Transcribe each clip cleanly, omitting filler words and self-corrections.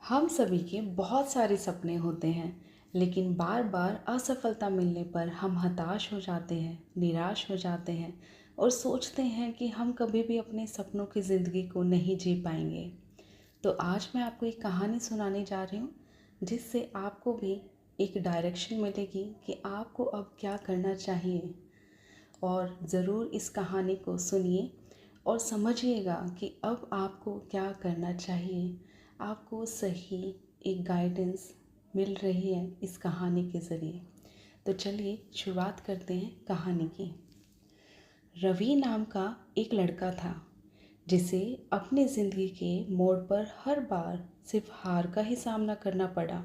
हम सभी के बहुत सारे सपने होते हैं, लेकिन बार बार असफलता मिलने पर हम हताश हो जाते हैं, निराश हो जाते हैं और सोचते हैं कि हम कभी भी अपने सपनों की ज़िंदगी को नहीं जी पाएंगे। तो आज मैं आपको एक कहानी सुनाने जा रही हूँ, जिससे आपको भी एक डायरेक्शन मिलेगी कि आपको अब क्या करना चाहिए। और ज़रूर इस कहानी को सुनिए और समझिएगा कि अब आपको क्या करना चाहिए। आपको सही एक गाइडेंस मिल रही है इस कहानी के ज़रिए। तो चलिए शुरुआत करते हैं कहानी की। रवि नाम का एक लड़का था, जिसे अपनी ज़िंदगी के मोड़ पर हर बार सिर्फ हार का ही सामना करना पड़ा।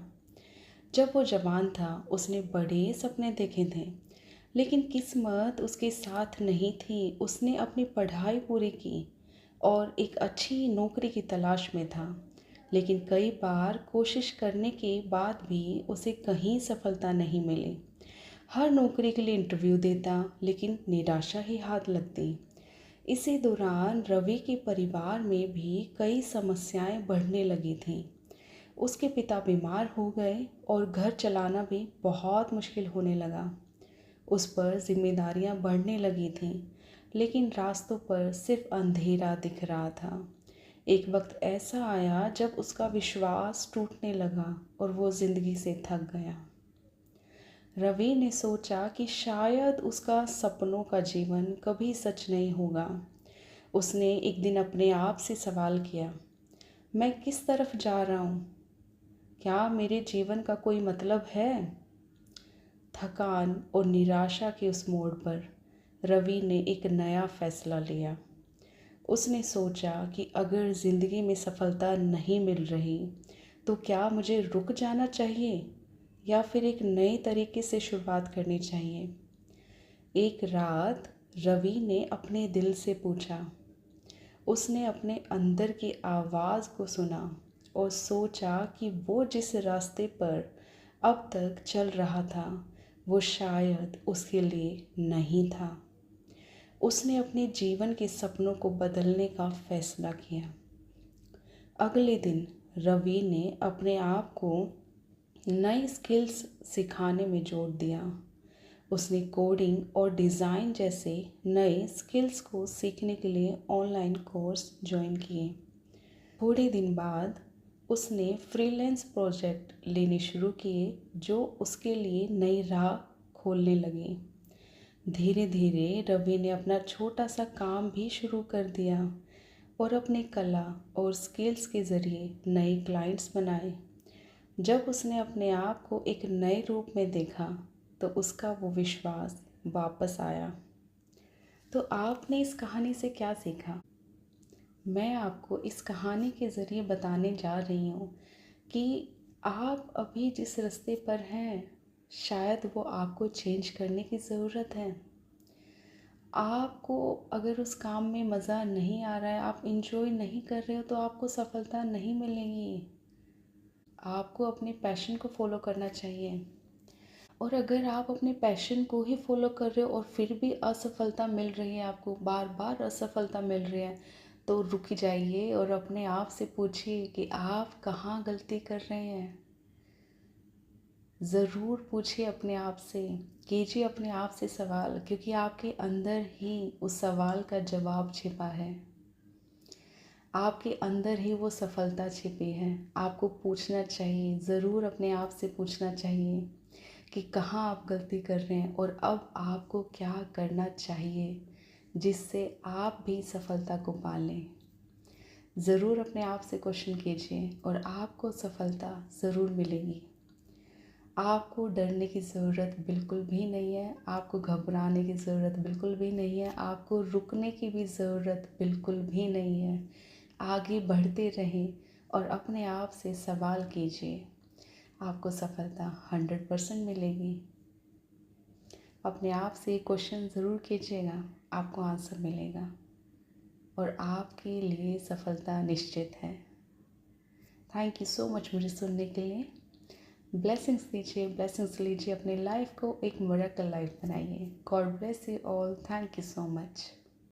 जब वो जवान था, उसने बड़े सपने देखे थे, लेकिन किस्मत उसके साथ नहीं थी। उसने अपनी पढ़ाई पूरी की और एक अच्छी नौकरी की तलाश में था, लेकिन कई बार कोशिश करने के बाद भी उसे कहीं सफलता नहीं मिली। हर नौकरी के लिए इंटरव्यू देता, लेकिन निराशा ही हाथ लगती। इसी दौरान रवि के परिवार में भी कई समस्याएं बढ़ने लगी थीं। उसके पिता बीमार हो गए और घर चलाना भी बहुत मुश्किल होने लगा। उस पर जिम्मेदारियां बढ़ने लगी थीं, लेकिन रास्तों पर सिर्फ अंधेरा दिख रहा था। एक वक्त ऐसा आया जब उसका विश्वास टूटने लगा और वो ज़िंदगी से थक गया। रवि ने सोचा कि शायद उसका सपनों का जीवन कभी सच नहीं होगा। उसने एक दिन अपने आप से सवाल किया, मैं किस तरफ जा रहा हूँ? क्या मेरे जीवन का कोई मतलब है? थकान और निराशा के उस मोड़ पर रवि ने एक नया फैसला लिया। उसने सोचा कि अगर ज़िंदगी में सफलता नहीं मिल रही, तो क्या मुझे रुक जाना चाहिए या फिर एक नए तरीके से शुरुआत करनी चाहिए। एक रात रवि ने अपने दिल से पूछा। उसने अपने अंदर की आवाज़ को सुना और सोचा कि वो जिस रास्ते पर अब तक चल रहा था, वो शायद उसके लिए नहीं था। उसने अपने जीवन के सपनों को बदलने का फैसला किया। अगले दिन रवि ने अपने आप को नई स्किल्स सिखाने में जोर दिया। उसने कोडिंग और डिज़ाइन जैसे नए स्किल्स को सीखने के लिए ऑनलाइन कोर्स ज्वाइन किए। थोड़े दिन बाद उसने फ्रीलांस प्रोजेक्ट लेने शुरू किए, जो उसके लिए नई राह खोलने लगे। धीरे धीरे रवि ने अपना छोटा सा काम भी शुरू कर दिया और अपनी कला और स्किल्स के ज़रिए नए क्लाइंट्स बनाए। जब उसने अपने आप को एक नए रूप में देखा, तो उसका वो विश्वास वापस आया। तो आपने इस कहानी से क्या सीखा? मैं आपको इस कहानी के ज़रिए बताने जा रही हूँ कि आप अभी जिस रास्ते पर हैं, शायद वो आपको चेंज करने की ज़रूरत है। आपको अगर उस काम में मज़ा नहीं आ रहा है, आप इंजॉय नहीं कर रहे हो, तो आपको सफलता नहीं मिलेगी। आपको अपने पैशन को फॉलो करना चाहिए। और अगर आप अपने पैशन को ही फॉलो कर रहे हो और फिर भी असफलता मिल रही है, आपको बार बार असफलता मिल रही है, तो रुक जाइए और अपने आप से पूछिए कि आप कहाँ गलती कर रहे हैं। ज़रूर पूछिए अपने आप से, कीजिए अपने आप से सवाल, क्योंकि आपके अंदर ही उस सवाल का जवाब छिपा है। आपके अंदर ही वो सफलता छिपी है। आपको पूछना चाहिए, ज़रूर अपने आप से पूछना चाहिए कि कहाँ आप गलती कर रहे हैं और अब आपको क्या करना चाहिए, जिससे आप भी सफलता को पा लें। ज़रूर अपने आप से क्वेश्चन कीजिए और आपको सफलता ज़रूर मिलेगी। आपको डरने की ज़रूरत बिल्कुल भी नहीं है, आपको घबराने की ज़रूरत बिल्कुल भी नहीं है, आपको रुकने की भी ज़रूरत बिल्कुल भी नहीं है। आगे बढ़ते रहें और अपने आप से सवाल कीजिए। आपको सफलता 100% मिलेगी। अपने आप से क्वेश्चन ज़रूर कीजिएगा, आपको आंसर मिलेगा और आपके लिए सफलता निश्चित है। थैंक यू सो मच मुझे सुनने के लिए। ब्लेसिंग्स दीजिए, ब्लेसिंग्स लीजिए, अपनी लाइफ को एक मिरेकल लाइफ बनाइए। God bless you all. Thank you so much.